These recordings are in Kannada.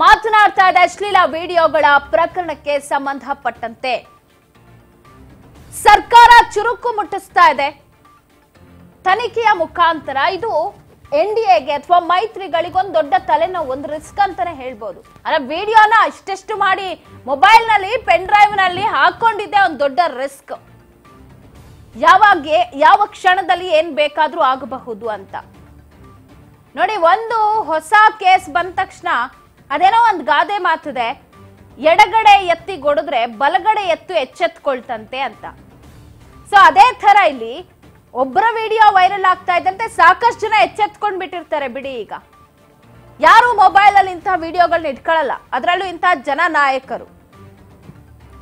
ಮಾತನಾಡ್ತಾ ಇದೆ ಅಶ್ಲೀಲ ವಿಡಿಯೋಗಳ ಪ್ರಕರಣಕ್ಕೆ ಸಂಬಂಧಪಟ್ಟಂತೆ ಸರ್ಕಾರ ಚುರುಕು ಮುಟ್ಟಿಸ್ತಾ ಇದೆ. ತನಿಖೆಯ ಮುಖಾಂತರ ಇದು ಎನ್ಡಿಎಗೆ ಅಥವಾ ಮೈತ್ರಿಗಳಿಗೊಂದು ದೊಡ್ಡ ತಲೆನೋವು, ಒಂದು ರಿಸ್ಕ್ ಅಂತಾನೆ ಹೇಳ್ಬೋದು. ಅಂದ್ರೆ ವಿಡಿಯೋನ ಇಷ್ಟೆಷ್ಟು ಮಾಡಿ ಮೊಬೈಲ್ ನಲ್ಲಿ ಪೆನ್ ಡ್ರೈವ್ ನಲ್ಲಿ ಹಾಕೊಂಡಿದ್ದೆ ಒಂದು ದೊಡ್ಡ ರಿಸ್ಕ್. ಯಾವ ಕ್ಷಣದಲ್ಲಿ ಏನ್ ಬೇಕಾದ್ರೂ ಆಗಬಹುದು ಅಂತ ನೋಡಿ. ಒಂದು ಹೊಸ ಕೇಸ್ ಬಂದ ತಕ್ಷಣ ಅದೇನೋ ಒಂದು ಗಾದೆ ಮಾತಿದೆ, ಎಡಗಡೆ ಎತ್ತಿ ಗೊಡಿದ್ರೆ ಬಲಗಡೆ ಎತ್ತು ಎಚ್ಚೆತ್ಕೊಳ್ತಂತೆ ಅಂತ. ಸೊ ಅದೇ ತರ ಇಲ್ಲಿ ಒಬ್ಬರ ವಿಡಿಯೋ ವೈರಲ್ ಆಗ್ತಾ ಇದ್ದಂತೆ ಸಾಕಷ್ಟು ಜನ ಎಚ್ಚೆತ್ಕೊಂಡ್ ಬಿಟ್ಟಿರ್ತಾರೆ ಬಿಡಿ. ಈಗ ಯಾರು ಮೊಬೈಲ್ ಅಲ್ಲಿ ಇಂತಹ ವಿಡಿಯೋಗಳನ್ನ ಇಟ್ಕೊಳ್ಳಲ್ಲ, ಅದರಲ್ಲೂ ಇಂತಹ ಜನ ನಾಯಕರು.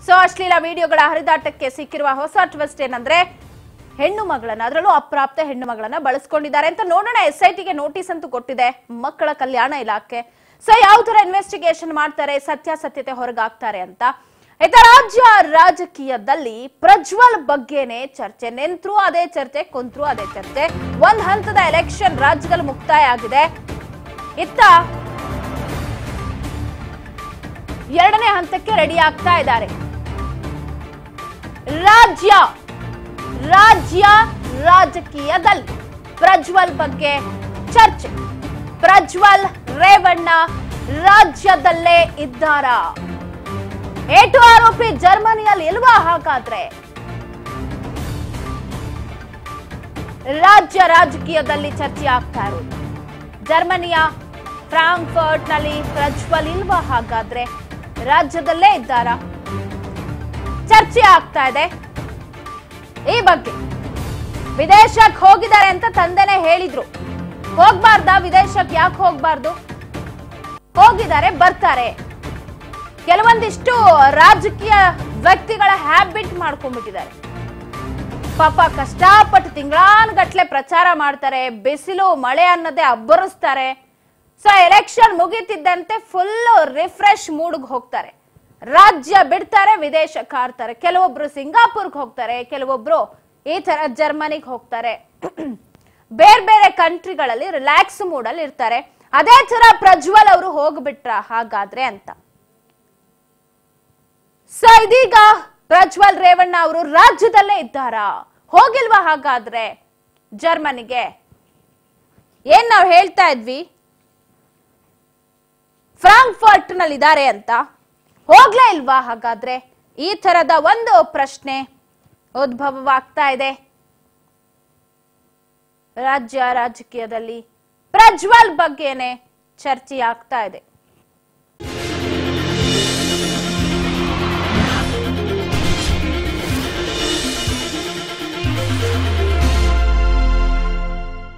ಸೊ ಅಶ್ಲೀಲ ವಿಡಿಯೋಗಳ ಹರಿದಾಟಕ್ಕೆ ಸಿಕ್ಕಿರುವ ಹೊಸ ಟ್ವಿಸ್ಟ್ ಏನಂದ್ರೆ, ಹೆಣ್ಣು ಮಗಳನ್ನ, ಅದರಲ್ಲೂ ಅಪ್ರಾಪ್ತ ಹೆಣ್ಣು ಮಗಳನ್ನ ಬಳಸ್ಕೊಂಡಿದ್ದಾರೆ ಅಂತ ನೋಡೋಣ. SITಗೆ ನೋಟಿಸ್ ಅಂತೂ ಕೊಟ್ಟಿದೆ ಮಕ್ಕಳ ಕಲ್ಯಾಣ ಇಲಾಖೆ. ಸೊ ಯಾವ ತರ ಇನ್ವೆಸ್ಟಿಗೇಷನ್ ಮಾಡ್ತಾರೆ, ಸತ್ಯಾಸತ್ಯತೆ ಹೊರಗಾಗ್ತಾರೆ ಅಂತ. ರಾಜ್ಯ ರಾಜಕೀಯದಲ್ಲಿ ಪ್ರಜ್ವಲ್ ಬಗ್ಗೆನೆ ಚರ್ಚೆ. ನಿಂತ್ರು ಅದೇ ಚರ್ಚೆ, ಕುಂತ್ರು ಅದೇ ಚರ್ಚೆ. ಒಂದ್ ಹಂತದ ಎಲೆಕ್ಷನ್ ರಾಜ್ಯದಲ್ಲಿ ಮುಕ್ತಾಯ ಆಗಿದೆ. ಇತ್ತ ಎರಡನೇ ಹಂತಕ್ಕೆ ರೆಡಿ ಆಗ್ತಾ ಇದ್ದಾರೆ. ರಾಜ್ಯ ರಾಜಕೀಯದಲ್ಲಿ ಪ್ರಜ್ವಲ್ ಬಗ್ಗೆ ಚರ್ಚೆ. ಪ್ರಜ್ವಲ್ ರೇವಣ್ಣ ರಾಜ್ಯದಲ್ಲೇ ಇದ್ದಾರಾ? ಏಟು ಆರೋಪಿ ಜರ್ಮನಿಯಲ್ಲಿ ಇಲ್ವಾ? ಹಾಗಾದ್ರೆ ರಾಜ್ಯ ರಾಜಕೀಯದಲ್ಲಿ ಚರ್ಚೆ ಆಗ್ತಾ ಇರೋದು ಜರ್ಮನಿಯ ಫ್ರಾಂಕ್ಫರ್ಟ್ ನಲ್ಲಿ ಪ್ರಜ್ವಲ್ ಇಲ್ವಾ? ಹಾಗಾದ್ರೆ ರಾಜ್ಯದಲ್ಲೇ ಇದ್ದಾರಾ? ಚರ್ಚೆ ಆಗ್ತಾ ಇದೆ ಈ ಬಗ್ಗೆ. ವಿದೇಶಕ್ಕೆ ಹೋಗಿದ್ದಾರೆ ಅಂತ ತಂದೆನೆ ಹೇಳಿದ್ರು. ಹೋಗ್ಬಾರ್ದ? ವಿದೇಶಕ್ಕೆ ಯಾಕೆ ಹೋಗ್ಬಾರ್ದು? ಹೋಗಿದ್ದಾರೆ, ಬರ್ತಾರೆ. ಕೆಲವೊಂದಿಷ್ಟು ರಾಜಕೀಯ ವ್ಯಕ್ತಿಗಳ ಹ್ಯಾಬಿಟ್ ಮಾಡ್ಕೊಂಡ್ಬಿಟ್ಟಿದ್ದಾರೆ. ಪಾಪ ಕಷ್ಟಪಟ್ಟು ತಿಂಗಳಾನುಗಟ್ಲೆ ಪ್ರಚಾರ ಮಾಡ್ತಾರೆ, ಬಿಸಿಲು ಮಳೆ ಅನ್ನೋದೇ ಅಬ್ಬರಿಸ್ತಾರೆ. ಸೊ ಎಲೆಕ್ಷನ್ ಮುಗಿತಿದ್ದಂತೆ ಫುಲ್ ರಿಫ್ರೆಶ್ ಮೂಡ್ಗೆ ಹೋಗ್ತಾರೆ, ರಾಜ್ಯ ಬಿಡ್ತಾರೆ, ವಿದೇಶಕ್ಕೆ ಹಾರ್ತಾರೆ. ಕೆಲವೊಬ್ರು ಸಿಂಗಾಪುರ್ಗೆ ಹೋಗ್ತಾರೆ, ಕೆಲವೊಬ್ರು ಈ ತರ ಜರ್ಮನಿಗೆ ಹೋಗ್ತಾರೆ. ಬೇರೆ ಬೇರೆ ಕಂಟ್ರಿಗಳಲ್ಲಿ ರಿಲ್ಯಾಕ್ಸ್ ಮೂಡ್ ಅಲ್ಲಿ ಇರ್ತಾರೆ. ಅದೇ ತರ ಪ್ರಜ್ವಲ್ ಅವರು ಹೋಗ್ಬಿಟ್ರ ಹಾಗಾದ್ರೆ ಅಂತ. ಸೊ ಇದೀಗ ಪ್ರಜ್ವಲ್ ರೇವಣ್ಣ ಅವರು ರಾಜ್ಯದಲ್ಲೇ ಇದ್ದಾರಾ? ಹೋಗಿಲ್ವಾ ಹಾಗಾದ್ರೆ ಜರ್ಮನಿಗೆ? ಏನ್ ನಾವು ಹೇಳ್ತಾ ಇದ್ವಿ, ಫ್ರಾಂಕ್ಫರ್ಟ್ ನಲ್ಲಿ ಇದ್ದಾರೆ ಅಂತ. ಹೋಗ್ಲೇ ಇಲ್ವಾ ಹಾಗಾದ್ರೆ? ಈ ತರದ ಒಂದು ಪ್ರಶ್ನೆ ಉದ್ಭವವಾಗ್ತಾ ಇದೆ. ರಾಜ್ಯ ರಾಜಕೀಯದಲ್ಲಿ ಪ್ರಜ್ವಲ್ ಬಗ್ಗೆನೆ ಚರ್ಚೆ ಆಗ್ತಾ ಇದೆ.